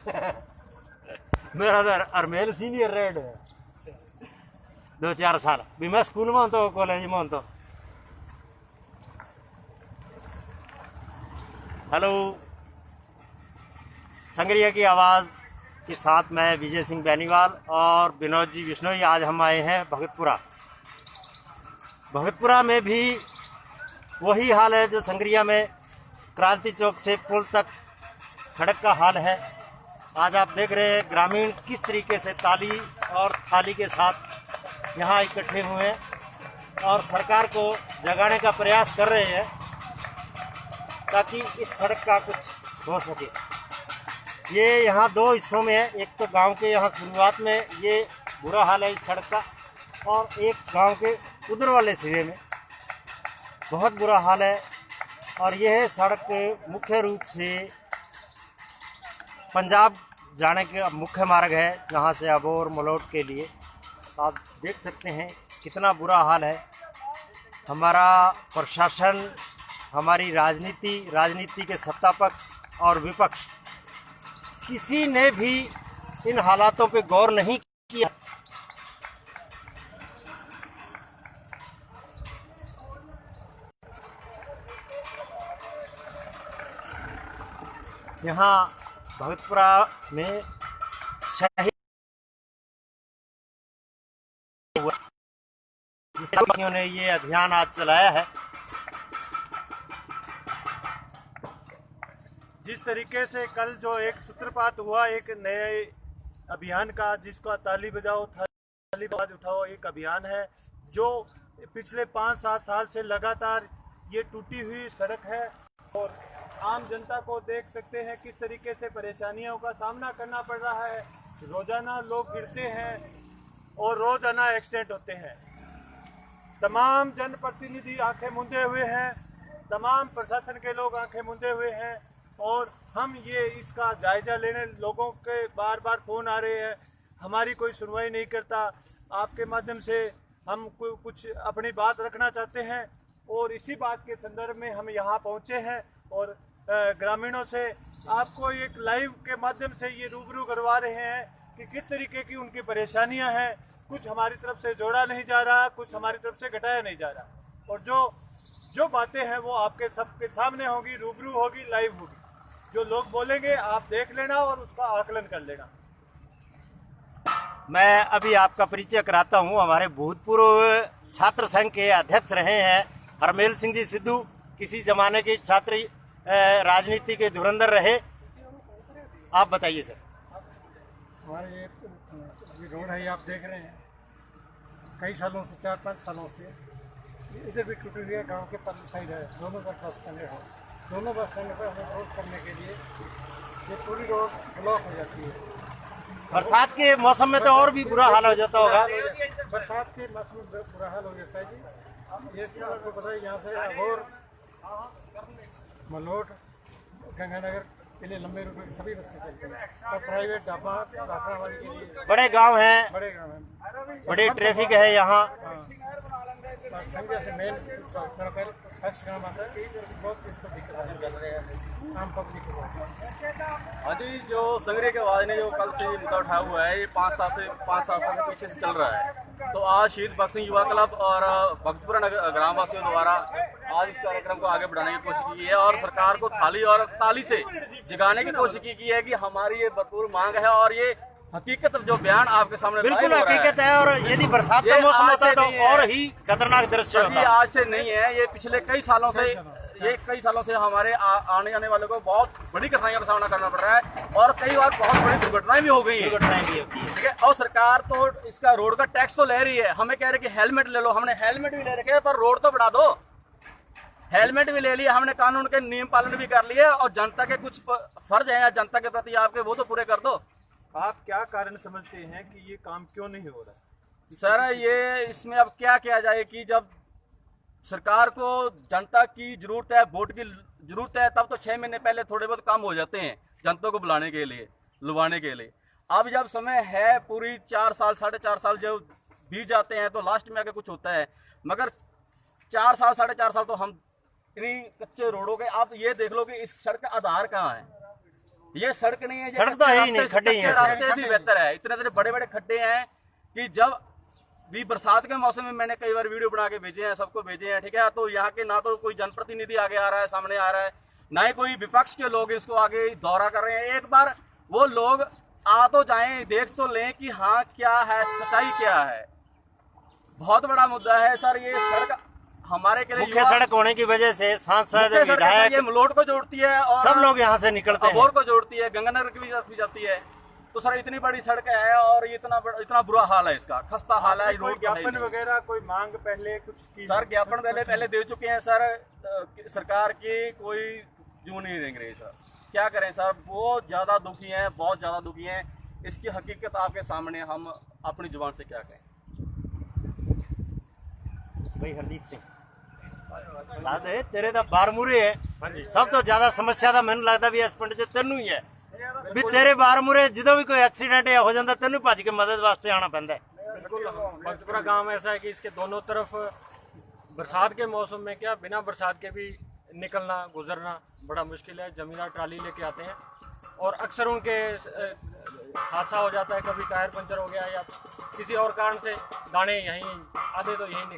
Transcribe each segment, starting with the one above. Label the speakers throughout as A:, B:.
A: मेरा तो अरमेल senior red है 2-4 साल भी मैं स्कूल में तो कॉलेज में तो। हेलो, संगरिया की आवाज़ के साथ मैं विजय सिंह बेनीवाल और विनोद जी बिश्नोई। आज हम आए हैं भगतपुरा। भगतपुरा में भी वही हाल है जो संगरिया में क्रांति चौक से पुल तक सड़क का हाल है। आज आप देख रहे हैं ग्रामीण किस तरीके से ताली और थाली के साथ यहाँ इकट्ठे हुए हैं और सरकार को जगाने का प्रयास कर रहे हैं ताकि इस सड़क का कुछ हो सके। ये यहाँ 2 हिस्सों में है। एक तो गांव के यहाँ शुरुआत में ये बुरा हाल है इस सड़क का, और एक गांव के उधर वाले सिरे में बहुत बुरा हाल है। और यह सड़क मुख्य रूप से पंजाब जाने का मुख्य मार्ग है, जहाँ से अबोर मलोट के लिए। आप देख सकते हैं कितना बुरा हाल है। हमारा प्रशासन, हमारी राजनीति के सत्ता पक्ष और विपक्ष, किसी ने भी इन हालातों पे गौर नहीं किया। यहाँ भगतपुरा में शहीद जिन ने ये अभियान आज चलाया है।
B: जिस तरीके से कल जो एक सूत्रपात हुआ एक नए अभियान का, जिसका ताली बजाओ थाली आवाज उठाओ एक अभियान है, जो पिछले 5-7 साल से लगातार ये टूटी हुई सड़क है और आम जनता को देख सकते हैं किस तरीके से परेशानियों का सामना करना पड़ रहा है। रोजाना लोग गिरते हैं और रोजाना एक्सीडेंट होते हैं। तमाम जनप्रतिनिधि आंखें मूंदे हुए हैं, तमाम प्रशासन के लोग आंखें मूंदे हुए हैं और हम ये इसका जायजा लेने, लोगों के बार बार फ़ोन आ रहे हैं, हमारी कोई सुनवाई नहीं करता। आपके माध्यम से हम कुछ अपनी बात रखना चाहते हैं और इसी बात के संदर्भ में हम यहाँ पहुँचे हैं और ग्रामीणों से आपको एक लाइव के माध्यम से ये रूबरू करवा रहे हैं कि किस तरीके की उनकी परेशानियां हैं। कुछ हमारी तरफ से जोड़ा नहीं जा रहा, कुछ हमारी तरफ से घटाया नहीं जा रहा, और जो बातें हैं वो आपके सबके सामने होगी, रूबरू होगी, लाइव होगी। जो लोग बोलेंगे आप देख लेना और उसका आकलन कर लेना।
A: मैं अभी आपका परिचय कराता हूँ। हमारे भूतपूर्व छात्र संघ के अध्यक्ष रहे हैं हरमेल सिंह जी सिद्धू, किसी जमाने के छात्र राजनीति के धुरंधर रहे। आप बताइए सर।
C: हमारे ये रोड है, आप देख रहे हैं कई सालों से, 4-5 सालों से इधर भी टूटी हुई है। गांव के परली साइड है, दोनों बस स्टैंड है। दोनों बस स्टैंड पर हमें क्रॉस करने के लिए ये पूरी रोड ब्लॉक हो जाती है।
A: बरसात के मौसम में तो और भी बुरा हाल हो जाता होगा।
C: बरसात के मौसम में बुरा हाल हो जाता है जी। ये आपको पता है, यहाँ से अबोर, मलोट, गंगानगर के लिए लंबे रूट में सभी बसें चलती हैं। और प्राइवेट ढाबा वाले के लिए
A: बड़े गांव हैं,
C: बड़े
A: ट्रैफिक है यहाँ।
C: संख्या से मेन फर्स्ट काम आता है, बहुत इसको दिक्कत है आम पब्लिक को।
D: हाँ जी, जो संगरिया की आवाज़ ने जो कल से ये मुद्दा उठाया हुआ है, ये 5 साल से पीछे से चल रहा है। तो आज शहीद भगत सिंह युवा क्लब और भगतपुरा ग्रामवासियों द्वारा आज इस कार्यक्रम को आगे बढ़ाने की कोशिश की है और सरकार को थाली और ताली से जगाने की कोशिश की है कि हमारी ये भरपूर मांग है। और ये हकीकत जो बयान आपके सामने
A: बिल्कुल हकीकत है। और यदि बरसात का मौसम होता तो और ही खतरनाक दृश्य होता।
D: ये आज से नहीं है, ये पिछले कई सालों से हमारे आने जाने वालों को बहुत बड़ी कठिनाइयों का सामना करना पड़ रहा है और कई बार बहुत बड़ी दुर्घटनाएं भी हो गई हैं। ठीक है, और सरकार तो इसका रोड का टैक्स तो ले रही है। हमें कह रहे कि हेलमेट ले लो, हमने हेलमेट भी ले रखे हैं, पर रोड तो बढ़ा दो। हेलमेट भी ले लिया हमने, कानून के नियम पालन भी कर लिए और जनता के कुछ फर्ज हैं जनता के प्रति आपके, वो तो पूरे कर दो।
B: आप क्या कारण समझते हैं कि ये काम क्यों नहीं हो रहा?
D: सर, ये इसमें अब क्या किया जाए कि जब सरकार को जनता की जरूरत है, वोट की जरूरत है, तब तो 6 महीने पहले थोड़े बहुत काम हो जाते हैं जनता को बुलाने के लिए, लुभाने के लिए। अब जब समय है पूरी 4 साल 4.5 साल जब बीत जाते हैं तो लास्ट में आके कुछ होता है। मगर 4 साल 4.5 साल तो हम इन्हीं कच्चे रोडों के, आप ये देख लो कि इस सड़क का आधार कहाँ है। ये सड़क नहीं है, ये
A: सड़क तो है ही नहीं, खड्डे ही हैं।
D: रास्ते से बेहतर है। इतने इतने बड़े बड़े खड्डे हैं कि जब भी बरसात के मौसम में, मैंने कई बार वीडियो बना के भेजे हैं, सबको भेजे हैं, ठीक है। तो यहाँ के ना तो कोई जनप्रतिनिधि आगे आ रहा है, सामने आ रहा है, ना ही कोई विपक्ष के लोग इसको आगे दौरा कर रहे हैं। एक बार वो लोग आ तो जाएं, देख तो लें कि हाँ क्या है, सच्चाई क्या है। बहुत बड़ा मुद्दा है सर ये सड़क हमारे के लिए।
A: मुख्य सड़क होने की वजह से सांसद, विधायक,
D: ये मलोट को जोड़ती है और
A: सब लोग यहाँ से निकलते हैं,
D: अबोहर को जोड़ती है, गंगानगर की भी जाती है। तो सर इतनी बड़ी सड़क है और इतना बुरा हाल है, इसका खस्ता हाल है।
B: कोई
D: रोड का है ही
B: ज्ञापन
D: नहीं।
B: वगैरह कोई मांग पहले कुछ की?
D: सर ज्ञापन पहले दे चुके हैं सर। सरकार की कोई जू नहीं रेंग रही सर। क्या करें सर, बहुत ज्यादा दुखी हैं, बहुत ज्यादा दुखी हैं। इसकी हकीकत आपके सामने, हम अपनी जुबान से क्या कहें।
A: भाई हरदीप सिंह ला दे तेरे तो बारमूरे है, सब तो ज्यादा समस्या था मैंने लगता भी इस पिंड च तेनू ही है भी। तेरे बारमूरे जो भी कोई एक्सीडेंट हो जाता तेनू भज के मदद वास्ते आना पैंदा है।
C: बिल्कुल। भक्तपुरा गांव ऐसा है कि इसके दोनों तरफ बरसात के मौसम में क्या, बिना बरसात के भी निकलना गुजरना बड़ा मुश्किल है। जमींदार ट्राली लेके आते हैं और अक्सर उनके हादसा हो जाता है, कभी टायर पंचर हो गया या किसी और कारण से दाने यहीं आधे तो यहीं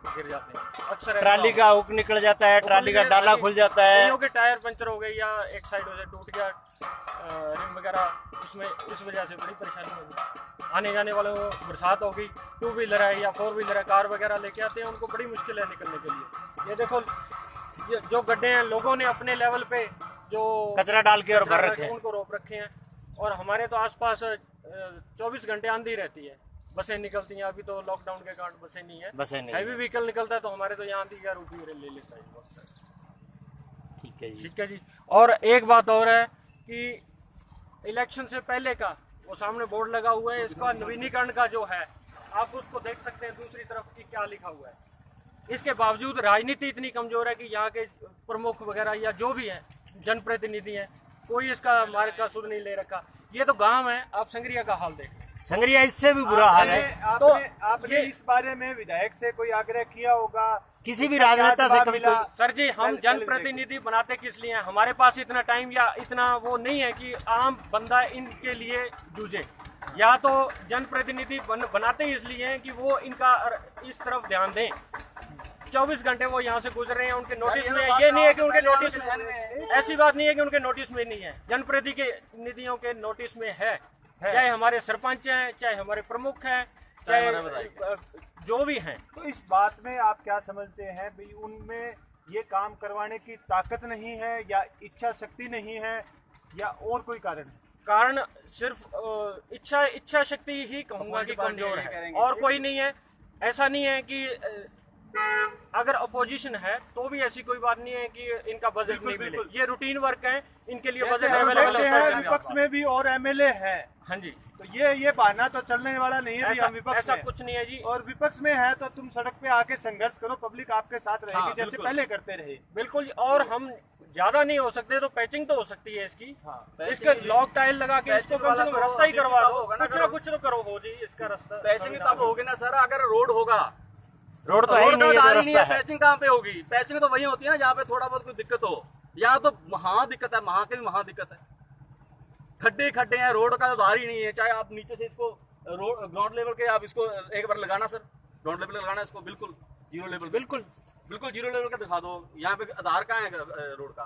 C: गिर जाते हैं। अक्सर
A: ट्राली का हुक निकल जाता है, ट्राली का डाला खुल जाता है,
C: कईयों के टायर पंचर हो गई या एक साइड से टूट गया रिम वगैरह, उसमें इस वजह से बड़ी परेशानी होगी। आने जाने वालों को बरसात होगी, 2 व्हीलर है या 4 व्हीलर है, कार वगैरह लेके आते हैं, उनको बड़ी मुश्किल है निकलने के लिए। ये देखो ये जो गड्ढे हैं, लोगों ने अपने लेवल पे जो
A: कचरा डाल के और भर रखे हैं।
C: उनको रोक रखे हैं। और हमारे तो आसपास 24 घंटे आंधी रहती है, बसें निकलती हैं। अभी तो लॉकडाउन के कारण बसें नहीं है,
A: बसें नहीं
C: हैवी व्हीकल निकलता है तो हमारे तो यहाँ आंधी का रूप ही ले लेता है वक्त।
A: ठीक है जी।
C: ठीक है जी। और एक बात और है कि इलेक्शन से पहले का वो सामने बोर्ड लगा हुआ है, इसका नवीनीकरण का जो है आप उसको देख सकते हैं दूसरी तरफ की क्या लिखा हुआ है। इसके बावजूद राजनीति इतनी कमजोर है कि यहाँ के प्रमुख वगैरह या जो भी है जनप्रतिनिधि हैं, कोई इसका मार्ग का सुध नहीं ले रखा। ये तो गांव है, आप संग्रिया का हाल देखें।
A: संग्रिया इससे भी बुरा हाल है।
B: आपने इस बारे में विधायक से कोई आग्रह किया होगा?
A: किसी भी राजनेता से कभी कोई
C: सर जी, हम जनप्रतिनिधि बनाते किस लिए हैं? हमारे पास इतना टाइम या इतना वो नहीं है कि आम बंदा इनके लिए जूझे। या तो जनप्रतिनिधि बनाते इसलिए हैं कि वो इनका इस तरफ ध्यान दें। 24 घंटे वो यहाँ से गुजर रहे हैं, उनके नोटिस में ये नहीं है कि उनके नोटिस में, ऐसी बात नहीं है कि उनके नोटिस में नहीं है, जनप्रतिनिधियों के नोटिस में है। चाहे हमारे सरपंच हैं, चाहे हमारे प्रमुख हैं, चाहे जो भी हैं।
B: तो इस बात में आप क्या समझते हैं भाई, उनमें ये काम करवाने की ताकत नहीं है या इच्छा शक्ति नहीं है या और कोई कारण है?
C: कारण सिर्फ इच्छा शक्ति ही कहूंगा कि कमजोर है, और कोई नहीं है। ऐसा नहीं है कि अगर अपोजिशन है तो भी ऐसी कोई बात नहीं है कि इनका बजट नहीं मिले। ये रूटीन वर्क है, इनके लिए बजट अवेलेबल होता है।
B: विपक्ष में भी और एमएलए है।
C: हाँ जी।
B: तो ये बहाना तो चलने वाला नहीं है।
C: ऐसा,
B: हम विपक्ष
C: ऐसा
B: में
C: कुछ नहीं है जी।
B: और विपक्ष में है तो तुम सड़क पे आके संघर्ष करो, पब्लिक आपके साथ रहेगी।
D: हाँ,
B: जैसे पहले करते रहे।
C: बिल्कुल। और हम ज्यादा नहीं हो सकते तो पैचिंग तो हो सकती है इसकी।
B: हाँ।
C: इसका लॉक टाइल लगा के इसको कम से कम रास्ता ही करवा दो, कुछ ना कुछ तो करो हो जी इसका रास्ता।
D: पैचिंग तब होगी ना सर अगर रोड होगा।
A: रोड तो है ही नहीं, ये तो रास्ता है।
D: पैचिंग कहाँ पे होगी? पैचिंग तो वही होती है ना जहाँ पे थोड़ा बहुत कोई दिक्कत हो। यहाँ तो महा दिक्कत है, महा की महा दिक्कत है। खड्डे हैं, रोड का आधार ही नहीं है। चाहे आप नीचे से इसको ग्राउंड लेवल के आप इसको एक बार लगाना सर, ग्राउंड लेवल लगाना इसको, बिल्कुल जीरो लेवल, बिल्कुल जीरो लेवल का दिखा दो। यहाँ पे आधार कहाँ है रोड का?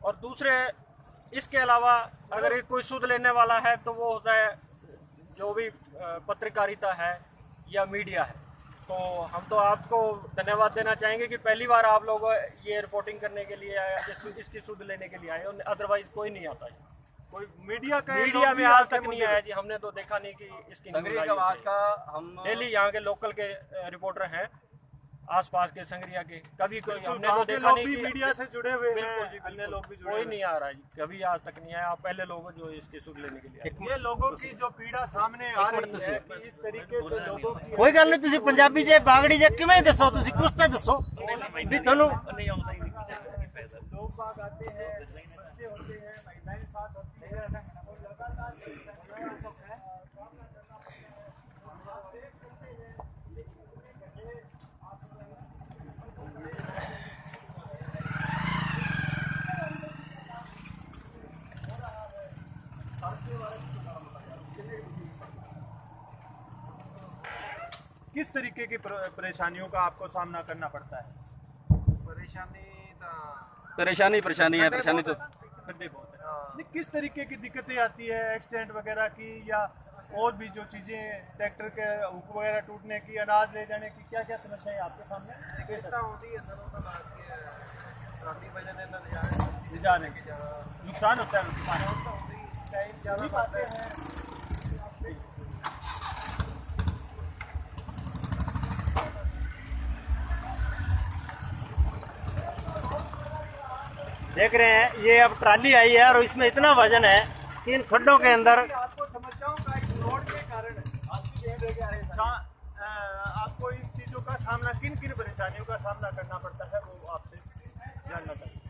C: और दूसरे इसके अलावा अगर कोई सुध लेने वाला है तो वो होता है जो भी पत्रकारिता है या मीडिया है। तो हम तो आपको धन्यवाद देना चाहेंगे कि पहली बार आप लोग ये रिपोर्टिंग करने के लिए आए, इसकी सुध लेने के लिए आए, अदरवाइज कोई नहीं आता है।
B: कोई मीडिया
C: में आज तक नहीं आया जी। हमने तो देखा नहीं कि इसकी
D: संग्रिया की आवाज का हम
C: डेली यहाँ के लोकल के रिपोर्टर हैं आसपास के संग्रिया के, कभी कोई हमने तो देखा
B: लोग
C: नहीं
B: भी
C: कि
B: मीडिया से जुड़े हुए
C: बिल्कुल
B: हैं।
C: जी,
B: अन्य लोग भी जुड़े
C: कोई
B: हुए
C: नहीं आ रहा जी, कभी आज तक नहीं आया। आप पहले लोग जो इसकी सुध लेने के लिए आए।
B: ये लोगों की जो पीड़ा सामने आ रही है कि इस तरीके से लोगों की
A: कोई गल नहीं, तुसी पंजाबी जे बागड़ी जे किवें दसो, तुसी कुछ तो दसो भी थानू
C: नहीं आਉਂਦਾ ही नहीं।
B: लोग बाग आते हैं, बच्चे होते हैं, महिलाएं साथ होती है और लगातार किस तरीके की परेशानियों का आपको सामना करना पड़ता है?
D: परेशानी है, परेशानी तो
B: खड्डे बहुत है। नहीं, किस तरीके की दिक्कतें आती है? एक्सीडेंट वगैरह की, या और भी जो चीजें, ट्रैक्टर के हुक वगैरह टूटने की, अनाज ले जाने की, क्या क्या समस्याएं आपके सामने
E: होती है सर,
B: ले जाने की नुकसान होता है? नुकसान पाते हैं। देख रहे हैं, ये अब ट्राली आई है और इसमें इतना वजन है कि इन खड्डों के अंदर आपको समस्याओं का इस रोड के कारण आपको इन चीजों का सामना, किन किन परेशानियों का सामना करना पड़ता है, वो आपसे जानना चाहते हैं।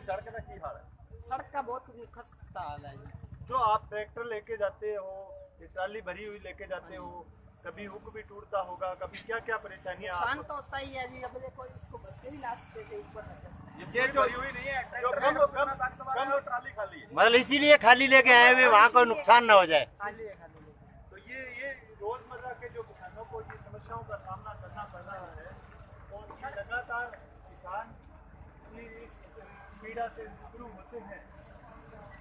D: सड़क का की हाल है?
E: सड़क का बहुत खस्ता हाल है जी।
B: जो आप ट्रैक्टर लेके जाते हो, ये ट्राली भरी हुई लेके जाते हो, कभी हुक भी टूटता होगा, कभी क्या क्या परेशानियां
E: नुकसान
B: आपको?
E: तो होता ही है जी। अब देखो इसको बच्चे भी लास्ट के ऊपर
B: ये जो हुई नहीं है, कम
D: ट्राली खाली है,
A: मतलब इसीलिए खाली लेके आए हुए, वहाँ कोई नुकसान ना हो जाए।
E: खाली है खाली।
B: तो ये रोजमर्रा के जो किसानों को ये समस्याओं का सामना करना पड़ रहा है, और लगातार किसान अपनी इस पीड़ा से रूबरू होते हैं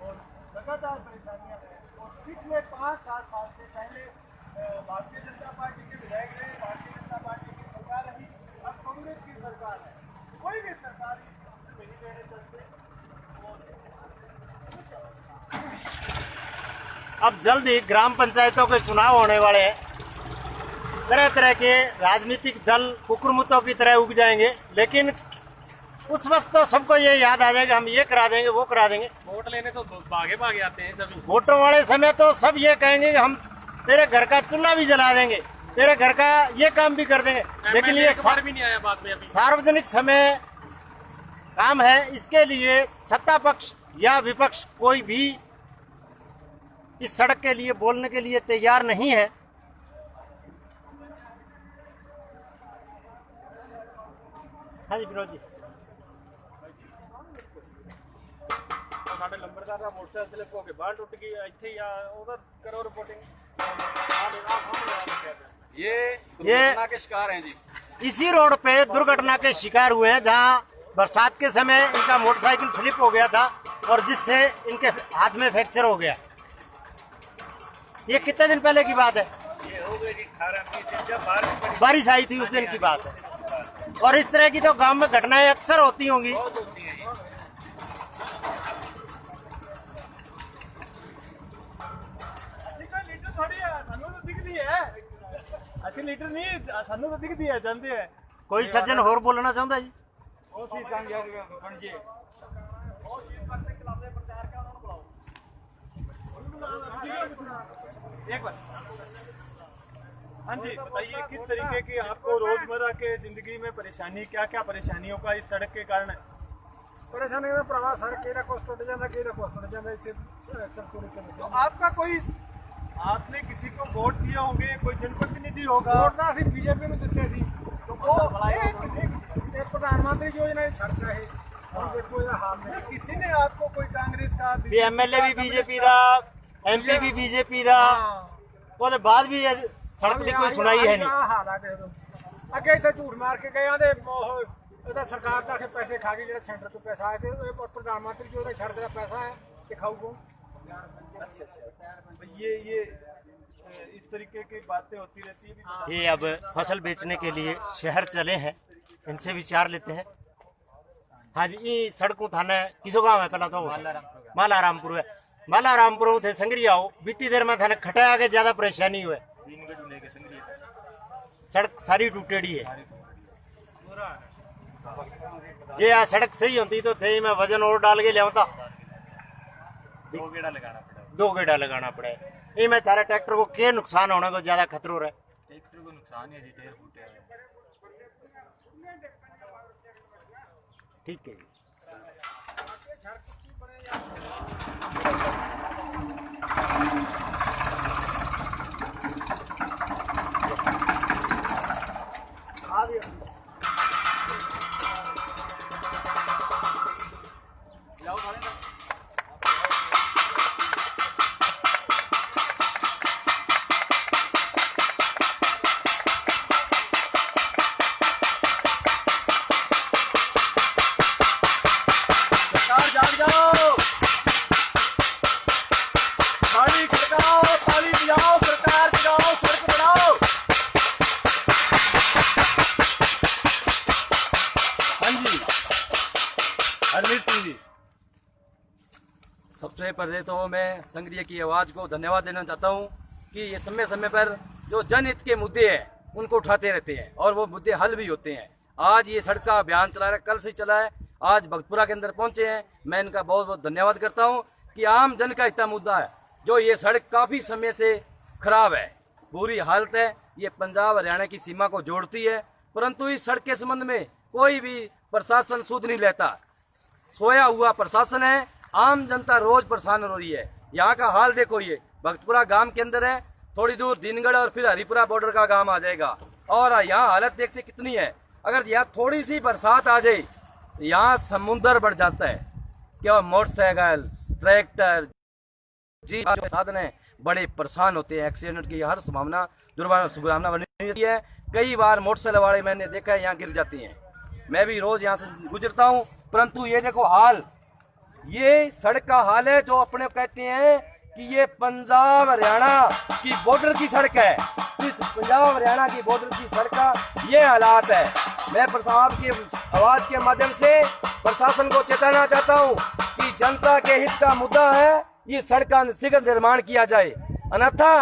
B: और लगातार परेशानियां हैं। और पिछले 5-7 साल से पहले भारतीय जनता पार्टी के विधायक रहे, भारतीय जनता पार्टी की सरकार रही, अब कांग्रेस की सरकार है। कोई भी सरकार नहीं लेने चलते। अब जल्द ही ग्राम पंचायतों के चुनाव होने वाले हैं। तरह तरह के राजनीतिक दल कुकुरमुतों की तरह उग जाएंगे, लेकिन उस वक्त तो सबको ये याद आ जाएगा, हम ये करा देंगे, वो करा देंगे।
D: वोट लेने तो भागे भागे आते हैं सभी।
A: वोटों वाले समय तो सब ये कहेंगे कि हम तेरे घर का चूल्हा भी जला देंगे, तेरे घर का ये काम भी कर देंगे, लेकिन ये
D: भी नहीं आया बाद में अभी।
A: सार्वजनिक समय काम है, इसके लिए सत्ता पक्ष या विपक्ष कोई भी इस सड़क के लिए बोलने के लिए तैयार नहीं है। हाँ जी विनोद जी।
D: ਸਾਡੇ ਲੰਬਰਦਾਰ ਦਾ ਮੋਟਰਸਾਈਕਲ ਸਲਿੱਪ ਹੋ ਕੇ ਬਾਹਰ ਟੁੱਟ ਗਈ, ਇੱਥੇ ਹੀ ਆ ਉਹਦਾ ਕਰੋ ਰਿਪੋर्टिंग। ये दुर्घटना के शिकार हैं जी।
A: इसी रोड पे दुर्घटना के शिकार हुए हैं, जहां बरसात के समय इनका मोटरसाइकिल स्लिप हो गया था और जिससे इनके हाथ में फ्रैक्चर हो गया। ये कितने दिन पहले की बात है?
B: ये हो गई 18-20 दिन जब
A: बारिश आई थी उस दिन की बात है। और इस तरह की तो गांव में घटनाएं अक्सर होती होंगी।
B: असली लीटर नहीं, सानू तो दिखती है, जानते हैं।
A: कोई सज्जन होर बोलना चाहता है जी?
B: एक बार हाँ जी बताइए, किस तरीके की आपको रोजमर्रा के जिंदगी में परेशानी, क्या क्या परेशानियों का इस सड़क के कारण है?
C: परेशानी का प्रवाह सर केरा कुछ टूट जाता, केरा कुछ टूट जाता, इससे अक्सर पूरी कर
B: तो आपका कोई, आपने किसी को वोट दिया होंगे, कोई जनप्रतिनिधि होगा?
C: वोट ना ਅਸੀਂ बीजेपी ਨੂੰ ਦਿੱਤੇ ਸੀ।
B: तो वो
C: ਇਹ ਪ੍ਰਧਾਨ ਮੰਤਰੀ योजना ਦੀ ਸੜਕ ਹੈ। ਹੁਣ ਦੇਖੋ ਇਹਦਾ ਹਾਲ
B: नहीं, किसी ने आपको कोई कांग्रेस का
A: भी एमएलए भी बीजेपी का, एमपी भी बीजेपी का, ਉਹਦੇ ਬਾਅਦ ਵੀ ਇਹ ਸੜਕ ਦੀ ਕੋਈ ਸੁਣਾਈ ਹੈ ਨਹੀਂ।
C: ਹਾਲ ਆ ਕਿਸੇ ਤੋਂ ਅੱਗੇ ਇੱਥੇ ਝੂਠ ਮਾਰ ਕੇ ਗਏ ਆਂਦੇ ਇਹਦਾ ਸਰਕਾਰ ਦਾ ਕੇ ਪੈਸੇ ਖਾ ਗਈ, ਜਿਹੜਾ ਸੈਂਟਰ ਤੋਂ ਪੈਸਾ ਆਇਆ ਤੇ ਇਹ ਪ੍ਰਧਾਨ ਮੰਤਰੀ ਜੋ ਉਹਦੇ ਸੜਕ ਦਾ ਪੈਸਾ ਹੈ ਤੇ ਖਾਊਗਾ।
B: अच्छा तो ये इस तरीके की बातें होती रहती है।
A: ये अब फसल बेचने के लिए शहर चले हैं, इनसे विचार लेते हैं। हाँ जी, ये सड़कों थाना किसो गाँव है? पहला तो मालारामपुर है। मालारामपुर थे संगरिया हो, बीती देर में थाने खटा आगे ज्यादा परेशानी हुए, सड़क सारी टूटेड़ी है। जे आ सड़क सही होती तो थे मैं वजन और डाल के लिया,
D: दो गेड़ा
A: लगाना पड़े। ये मैं थारे ट्रैक्टर को क्या नुकसान होने को ज्यादा खतरा है?
D: ट्रैक्टर को नुकसान है जी, टायर फूटे हैं।
A: ठीक है।
D: सबसे पहले तो मैं संग्रिया की आवाज़ को धन्यवाद देना चाहता हूँ कि ये समय समय पर जो जनहित के मुद्दे हैं उनको उठाते रहते हैं और वो मुद्दे हल भी होते हैं। आज ये सड़क का अभियान चला रहा है, कल से चला है, आज भक्तपुरा के अंदर पहुंचे हैं। मैं इनका बहुत बहुत धन्यवाद करता हूं कि आम जन का इतना मुद्दा है। जो ये सड़क काफ़ी समय से खराब है, बुरी हालत है, ये पंजाब हरियाणा की सीमा को जोड़ती है, परंतु इस सड़क के संबंध में कोई भी प्रशासन सुध नहीं लेता। सोया हुआ प्रशासन है, आम जनता रोज परेशान हो रही है। यहाँ का हाल देखो, ये भक्तपुरा गांव के अंदर है, थोड़ी दूर दीनगढ़ और फिर हरिपुरा बॉर्डर का गांव आ जाएगा। और यहाँ हालत देखते कितनी है, अगर यहाँ थोड़ी सी बरसात आ जाए यहाँ समुंदर बढ़ जाता है। क्या मोटरसाइकिल, ट्रैक्टर, जीप जो साधन है बड़े परेशान होते हैं। एक्सीडेंट की हर संभावना दुर्भावना बनी रहती है। कई बार मोटरसाइकिल वाले मैंने देखा है यहाँ गिर जाते हैं। मैं भी रोज यहाँ से गुजरता हूँ, परंतु ये देखो हाल, ये सड़क का हाल है जो अपने कहते हैं कि ये पंजाब हरियाणा की बॉर्डर की सड़क है। इस पंजाब हरियाणा की बॉर्डर की सड़क का ये हालात है। मैं प्रशासन की आवाज के माध्यम से प्रशासन को चेताना चाहता हूँ कि जनता के हित का मुद्दा है, ये सड़क का शीघ्र निर्माण किया जाए। अन्यथा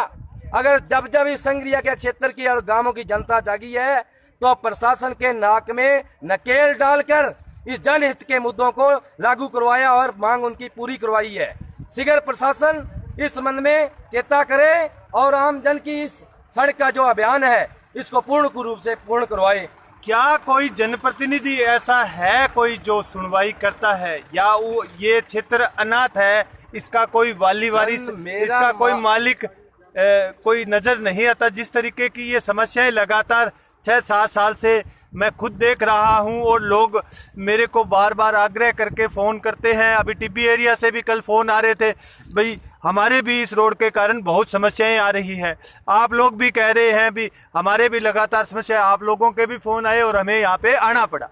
D: अगर जब जब इस संग्रिया के क्षेत्र की और गांवों की जनता जागी है तो प्रशासन के नाक में नकेल डालकर इस जनहित के मुद्दों को लागू करवाया और मांग उनकी पूरी करवाई है। शीघ्र प्रशासन इस संबंध में चेता करे और आम जन की इस सड़क का जो अभियान है इसको पूर्ण रूप से पूर्ण करवाए।
B: क्या कोई जनप्रतिनिधि ऐसा है कोई जो सुनवाई करता है, या वो ये क्षेत्र अनाथ है, इसका कोई वाली वारिस, इसका कोई मालिक कोई नजर नहीं आता? जिस तरीके की ये समस्याएं लगातार 6-7 साल से मैं खुद देख रहा हूं और लोग मेरे को बार बार आग्रह करके फ़ोन करते हैं। अभी टिब्बी एरिया से भी कल फ़ोन आ रहे थे, भाई हमारे भी इस रोड के कारण बहुत समस्याएं आ रही हैं। आप लोग भी कह रहे हैं भी हमारे भी लगातार समस्या, आप लोगों के भी फ़ोन आए और हमें यहाँ पे आना पड़ा।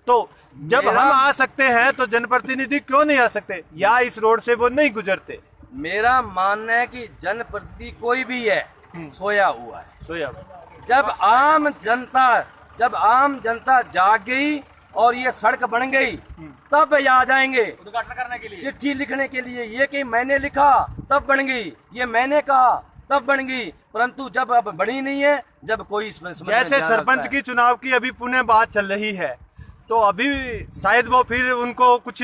B: तो जब हम आ सकते हैं तो जनप्रतिनिधि क्यों नहीं आ सकते, या इस रोड से वो नहीं गुजरते?
D: मेरा मानना है कि जनप्रतिनिधि कोई भी है सोया हुआ है। जब आम जनता जाग गई और ये सड़क बन गई तब ये आ जाएंगे उद्घाटन करने के लिए, चिट्ठी लिखने के लिए। ये कि मैंने लिखा तब बन गई, ये मैंने कहा तब बन गई, परंतु जब अब बनी नहीं है, जब कोई इसमें
B: जैसे सरपंच की चुनाव की अभी पुणे बात चल रही है, तो अभी शायद वो फिर उनको कुछ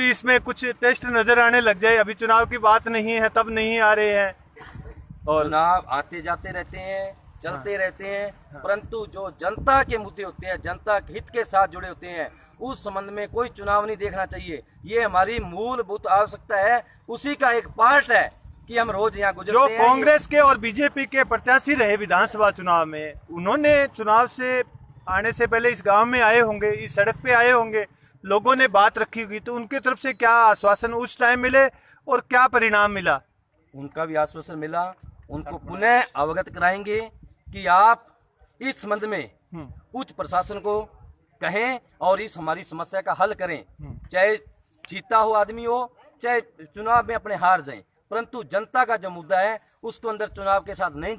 B: इसमें कुछ टेस्ट नजर आने लग जाए। अभी चुनाव की बात नहीं है, तब नहीं आ रहे हैं।
D: और चुनाव आते जाते रहते हैं, चलते रहते हैं, परंतु जो जनता के मुद्दे होते हैं, जनता के हित के साथ जुड़े होते हैं, उस संबंध में कोई चुनाव नहीं देखना चाहिए। ये हमारी मूलभूत आवश्यकता है, उसी का एक पार्ट है कि हम रोज यहाँ गुजरते हैं।
B: जो कांग्रेस के और बीजेपी के प्रत्याशी रहे विधानसभा चुनाव में, उन्होंने चुनाव से आने से पहले इस गांव में आए होंगे, इस सड़क पे आए होंगे, लोगों ने बात रखी होगी, तो उनकी तरफ से क्या आश्वासन उस टाइम मिले और क्या परिणाम मिला?
D: उनका भी आश्वासन मिला। उनको पुनः अवगत कराएंगे कि आप इस संबंध में उच्च प्रशासन को कहें और इस हमारी समस्या का हल करें। चाहे जीता हो आदमी हो, चाहे चुनाव में अपने हार जाए, परंतु जनता का जो मुद्दा है उसको अंदर चुनाव के साथ नहीं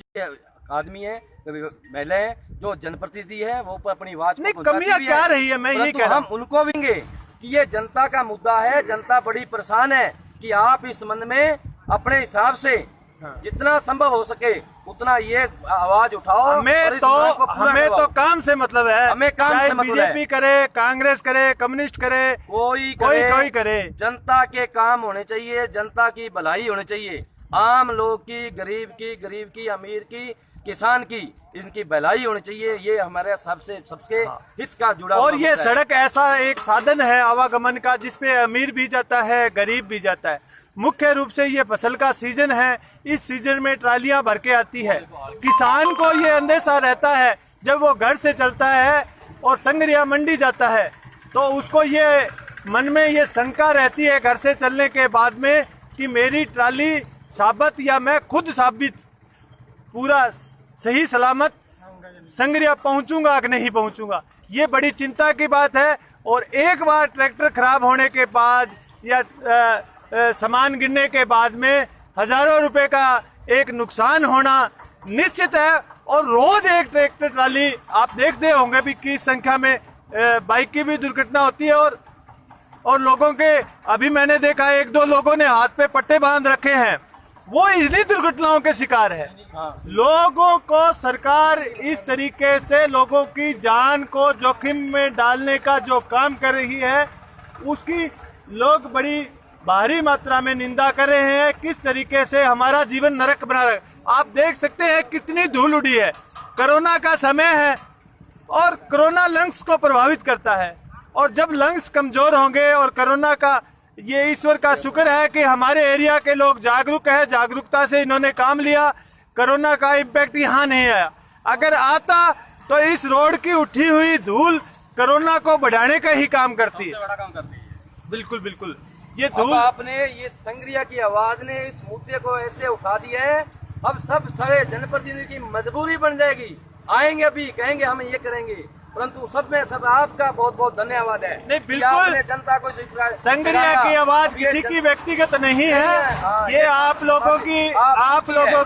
D: आदमी है, महिला है, जो जनप्रतिनिधि है, वो अपनी आवाज को
B: कमियां क्या रही है, मैं यही कह रहा हूं।
D: हम उनको भी देंगे कि ये जनता का मुद्दा है, जनता बड़ी परेशान है कि आप इस संबंध में अपने हिसाब से जितना संभव हो सके उतना ये आवाज उठाओ।
B: हमें तो काम से मतलब है,
D: हमें काम से मतलब है।
B: बीजेपी करे, कांग्रेस करे, कम्युनिस्ट करे, कोई करे,
D: जनता के काम होने चाहिए, जनता की भलाई होनी चाहिए, आम लोग की, गरीब की, अमीर की, किसान की, इनकी भलाई होनी चाहिए। ये हमारे सबसे हित का जुड़ा
B: और ये सड़क ऐसा एक साधन है आवागमन का जिसपे अमीर भी जाता है, गरीब भी जाता है। मुख्य रूप से ये फसल का सीजन है, इस सीजन में ट्रालियां भर के आती है। किसान को ये अंदेशा रहता है जब वो घर से चलता है और संग्रिया मंडी जाता है, तो उसको ये मन में ये शंका रहती है घर से चलने के बाद में कि मेरी ट्राली साबित या मैं खुद साबित पूरा सही सलामत संग्रिया पहुंचूंगा कि नहीं पहुंचूंगा। ये बड़ी चिंता की बात है। और एक बार ट्रैक्टर खराब होने के बाद या सामान गिरने के बाद में हजारों रुपए का एक नुकसान होना निश्चित है। और रोज एक ट्रैक्टर ट्राली आप देखते होंगे भी किस संख्या में बाइक की भी दुर्घटना होती है और और लोगों के, अभी मैंने देखा 1-2 लोगों ने हाथ पे पट्टे बांध रखे हैं, वो इन्हीं दुर्घटनाओं के शिकार है। लोगों को सरकार इस तरीके से लोगों की जान को जोखिम में डालने का जो काम कर रही है, उसकी लोग बड़ी भारी मात्रा में निंदा कर रहे हैं। किस तरीके से हमारा जीवन नरक बना रहा है। आप देख सकते हैं कितनी धूल उड़ी है। कोरोना का समय है और कोरोना लंग्स को प्रभावित करता है, और जब लंग्स कमजोर होंगे, और कोरोना का ये ईश्वर का शुक्र है कि हमारे एरिया के लोग जागरूक है, जागरूकता से इन्होंने काम लिया, कोरोना का इम्पैक्ट यहाँ नहीं आया। अगर आता तो इस रोड की उठी हुई धूल कोरोना को बढ़ाने का ही काम करती है।
D: बड़ा काम करती है।
B: बिल्कुल बिल्कुल। ये
F: अब
B: धूल
F: आपने ये संग्रिया की आवाज ने इस मुद्दे को ऐसे उठा दिया है, अब सब सारे जनप्रतिनिधि की मजबूरी बन जाएगी। आएंगे अभी कहेंगे हम ये करेंगे, परंतु सब में सब आपका बहुत बहुत धन्यवाद है।
B: नहीं,
F: कि
B: बिल्कुल।
F: आपने जनता को
B: संग्रिया की आवाज
F: ये
B: किसी की व्यक्तिगत नहीं है,
F: हाँ,
B: ये आप लोगों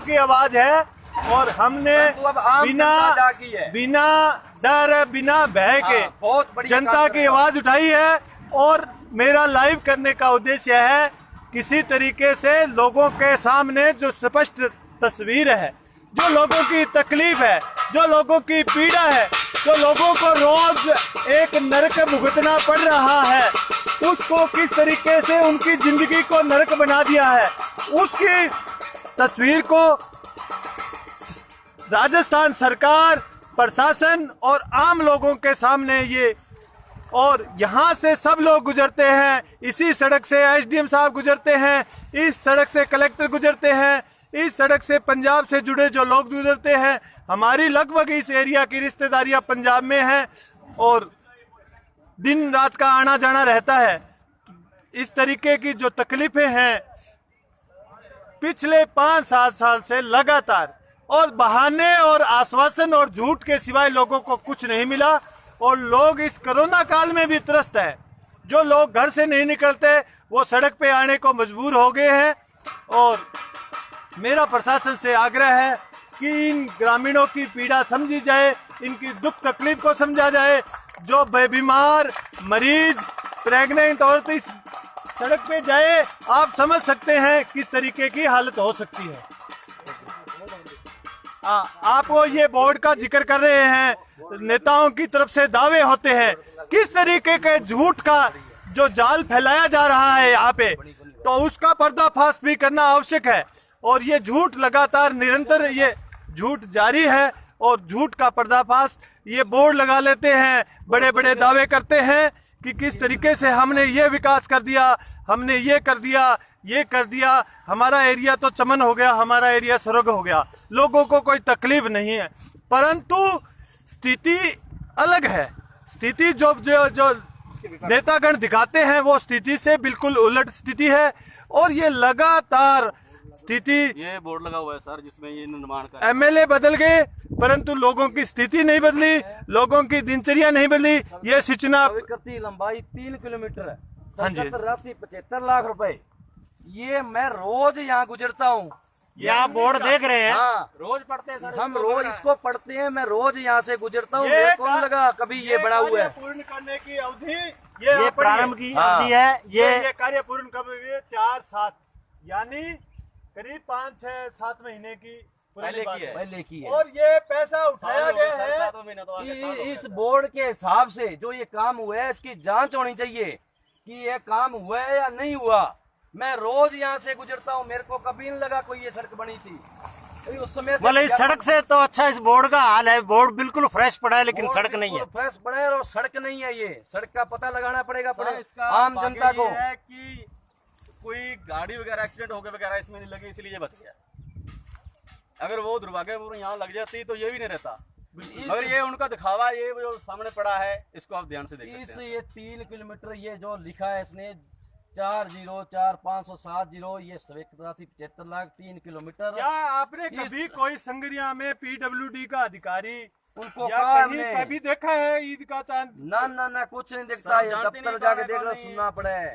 B: की आवाज है। और हमने
F: परंतु अब आम
B: बिना
F: जनता जागी है।
B: बिना डर, बिना भय के
F: हाँ, बहुत बढ़िया
B: जनता
F: काम
B: की
F: करेगा।
B: आवाज उठाई है। और मेरा लाइव करने का उद्देश्य है किसी तरीके से लोगों के सामने जो स्पष्ट तस्वीर है, जो लोगों की तकलीफ है, जो लोगों की पीड़ा है, जो लोगों को रोज एक नरक भुगतना पड़ रहा है, उसको किस तरीके से उनकी जिंदगी को नरक बना दिया है, उसकी तस्वीर को राजस्थान सरकार, प्रशासन और आम लोगों के सामने ये, और यहाँ से सब लोग गुजरते हैं, इसी सड़क से एसडीएम साहब गुजरते हैं, इस सड़क से कलेक्टर गुजरते हैं, इस सड़क से पंजाब से जुड़े जो लोग गुजरते हैं। हमारी लगभग इस एरिया की रिश्तेदारियां पंजाब में हैं और दिन रात का आना जाना रहता है। इस तरीके की जो तकलीफें हैं पिछले 5-7 साल से लगातार, और बहाने और आश्वासन और झूठ के सिवाय लोगों को कुछ नहीं मिला, और लोग इस कोरोना काल में भी त्रस्त हैं। जो लोग घर से नहीं निकलते वो सड़क पे आने को मजबूर हो गए हैं। और मेरा प्रशासन से आग्रह है कि इन ग्रामीणों की पीड़ा समझी जाए, इनकी दुख तकलीफ को समझा जाए। जो बेबीमार, मरीज, प्रेग्नेंट औरत इस सड़क पे जाए, आप समझ सकते हैं किस तरीके की हालत हो सकती है। आप वो ये बोर्ड का जिक्र कर रहे हैं, नेताओं की तरफ से दावे होते हैं, किस तरीके के झूठ का जो जाल फैलाया जा रहा है यहाँ पे, तो उसका पर्दाफाश भी करना आवश्यक है। और ये झूठ लगातार निरंतर ये झूठ जारी है, और झूठ का पर्दाफाश ये बोर्ड लगा लेते हैं, बड़े बड़े दावे करते हैं कि किस तरीके से हमने ये विकास कर दिया, हमने ये कर दिया, ये कर दिया, हमारा एरिया तो चमन हो गया, हमारा एरिया स्वर्ग हो गया, लोगों को कोई तकलीफ नहीं है। परंतु स्थिति अलग है। स्थिति जो जो जो नेतागण दिखाते हैं वो स्थिति से बिल्कुल उलट स्थिति है। और ये लगातार स्थिति,
D: ये बोर्ड लगा हुआ है सर जिसमें ये निर्माण का
B: एमएलए बदल गए परंतु लोगों की स्थिति नहीं बदली, लोगों की दिनचर्या नहीं बदली। ये सूचना
F: करती लंबाई 3 किलोमीटर है,
B: हाँ जी।
F: 75 लाख रुपए। ये मैं रोज यहाँ गुजरता हूँ।
A: यहाँ बोर्ड देख रहे हैं,
F: हाँ,
D: रोज पढ़ते हैं सर।
F: हम रोज इसको पढ़ते हैं, मैं रोज यहाँ से गुजरता हूँ।
B: ये
F: मेरे को नहीं लगा कभी ये बना हुआ है।
B: पूर्ण करने की अवधि
A: ये प्रारंभ की
F: हाँ।
A: अवधि है।
B: ये कार्य पूर्ण कब हुई है? 4-7 यानी करीब 5-6-7 महीने की पुरानी
D: पहले
B: बात
D: की है।
F: पहले की है।
B: और ये पैसा उठाया गया है
F: इस बोर्ड के हिसाब से जो ये काम हुआ है इसकी जांच होनी चाहिए कि ये काम हुआ है या नहीं हुआ। मैं रोज यहाँ से गुजरता हूँ, मेरे को कभी नहीं लगा कोई ये सड़क बनी थी। अभी उस समय
A: मतलब इस सड़क से तो अच्छा इस बोर्ड का हाल है। बोर्ड बिल्कुल फ्रेश पड़ा है लेकिन सड़क नहीं है।
F: फ्रेश पड़ा है और सड़क नहीं है। ये सड़क का पता लगाना पड़ेगा
D: सर, इसका
F: आम जनता को।
D: है कि कोई गाड़ी वगैरह एक्सीडेंट हो गया वगैरह इसमें नहीं लगी इसलिए ये बच गया। अगर वो दुर्भाग्यपूर्ण यहाँ लग जाती तो ये भी नहीं रहता। अगर ये उनका दिखावा ये जो सामने पड़ा है इसको आप ध्यान से देख सकते हैं।
F: ये 3 किलोमीटर ये जो लिखा है इसने 404507 ये 75 लाख 3 किलोमीटर।
B: क्या आपने कभी कोई संगरिया में पीडब्ल्यूडी का अधिकारी
F: उनको
B: या
F: कहा
B: कहीं
F: हमने।
B: कभी देखा है ईद का चांद?
F: ना कुछ नहीं दिखता है।
D: जानते
F: दफ्तर
D: नहीं
F: जाके
D: कौन है,
F: देख लो,
D: कौन नहीं।
F: सुनना पड़े है।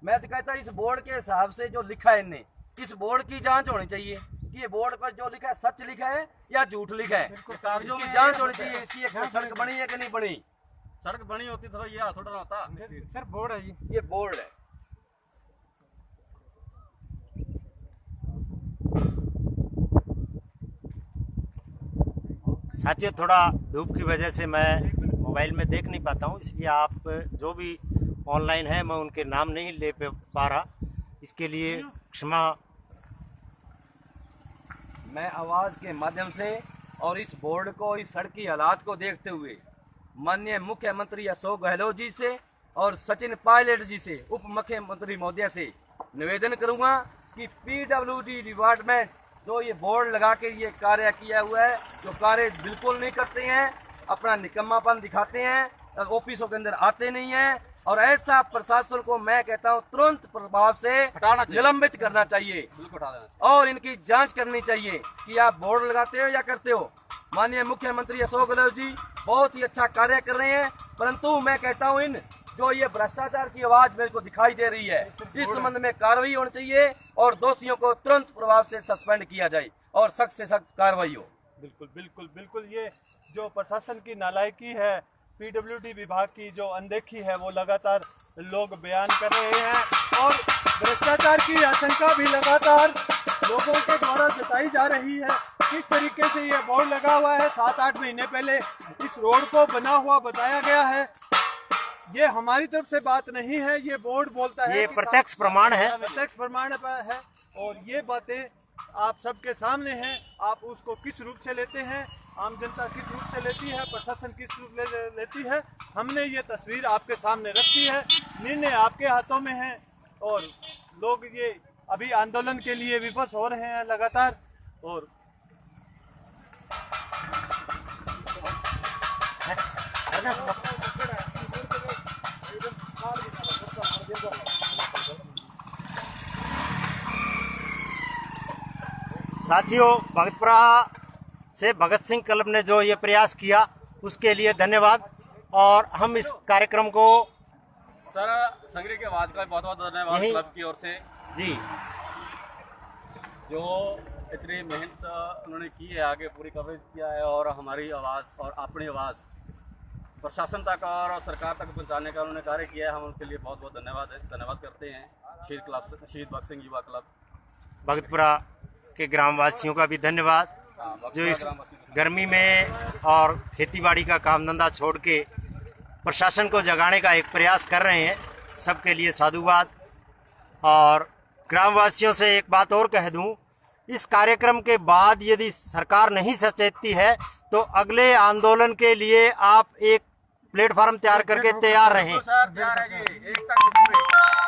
F: मैं तो कहता इस बोर्ड के हिसाब से जो लिखा है इनने, इस बोर्ड की जांच होनी चाहिए कि ये बोर्ड पर जो लिखा है सच लिखा है या झूठ लिखा है। इसकी जांच होनी चाहिए। इसकी एक सड़क बनी है कि नहीं बनी।
D: सड़क बनी होती तो ये हाल थोड़ा ना होता।
C: सर बोर्ड है जी,
F: ये बोर्ड है।
A: साथियों, थोड़ा धूप की वजह से मैं मोबाइल में देख नहीं पाता हूँ, इसलिए आप जो भी ऑनलाइन है मैं उनके नाम नहीं ले पा रहा, इसके लिए क्षमा।
F: मैं आवाज़ के माध्यम से और इस बोर्ड को, इस सड़क की हालात को देखते हुए माननीय मुख्यमंत्री अशोक गहलोत जी से और सचिन पायलट जी से, उप मुख्यमंत्री महोदय से निवेदन करूंगा कि पीडब्ल्यूडी डिपार्टमेंट जो ये बोर्ड लगा के ये कार्य किया हुआ है, जो कार्य बिल्कुल नहीं करते हैं, अपना निकम्मापन दिखाते हैं, ऑफिसों के अंदर आते नहीं हैं, और ऐसा प्रशासन को मैं कहता हूं तुरंत प्रभाव से
D: हटाना चाहिए,
F: निलंबित करना चाहिए,
D: बिल्कुल हटा देना
F: और इनकी जांच करनी चाहिए कि आप बोर्ड लगाते हो या करते हो। माननीय मुख्यमंत्री अशोक गहलोत जी बहुत ही अच्छा कार्य कर रहे हैं, परंतु मैं कहता हूं इन जो ये भ्रष्टाचार की आवाज मेरे को दिखाई दे रही है, इस संबंध में कार्रवाई होनी चाहिए और दोषियों को तुरंत प्रभाव से सस्पेंड किया जाए और सख्त से सख्त कार्रवाई हो।
B: बिल्कुल बिल्कुल बिल्कुल, ये जो प्रशासन की नालायकी है, पीडब्ल्यूडी विभाग की जो अनदेखी है, वो लगातार लोग बयान कर रहे हैं, और भ्रष्टाचार की आशंका भी लगातार लोगों के द्वारा जताई जा रही है। किस तरीके से ये बोर्ड लगा हुआ है, 7-8 महीने पहले इस रोड को बना हुआ बताया गया है, ये हमारी तरफ से बात नहीं है, ये बोर्ड बोलता है,
A: ये प्रत्यक्ष प्रमाण है।
B: प्रत्यक्ष प्रमाण है, और ये बातें आप सबके सामने हैं। आप उसको किस रूप से लेते हैं, आम जनता किस रूप से लेती है, प्रशासन किस रूप लेती है, हमने ये तस्वीर आपके सामने रखी है। निर्णय आपके हाथों में है, और लोग ये अभी आंदोलन के लिए विवश हो रहे हैं लगातार। और
A: साथियों, भगतपुरा से भगत सिंह क्लब ने जो ये प्रयास किया उसके लिए धन्यवाद, और हम इस कार्यक्रम को
D: सर संग्रह की आवाज का बहुत बहुत धन्यवाद
A: यही-
D: क्लब की ओर से,
A: जी
D: जो इतनी मेहनत उन्होंने की है, आगे पूरी कवरेज किया है, और हमारी आवाज़ और अपनी आवाज़ प्रशासन तक और सरकार तक पहुंचाने का उन्होंने कार्य किया है। हम उनके लिए बहुत बहुत धन्यवाद करते हैं। शहीद भगत सिंह युवा क्लब
A: भगतपुरा के ग्रामवासियों का भी धन्यवाद, जो इस गर्मी में और खेतीबाड़ी का काम धंधा छोड़ के प्रशासन को जगाने का एक प्रयास कर रहे हैं, सबके लिए साधुवाद। और ग्रामवासियों से एक बात और कह दूं, इस कार्यक्रम के बाद यदि सरकार नहीं सचेतती है तो अगले आंदोलन के लिए आप एक प्लेटफार्म तैयार करके तैयार रहें।
D: सर तैयार है जी, एक तक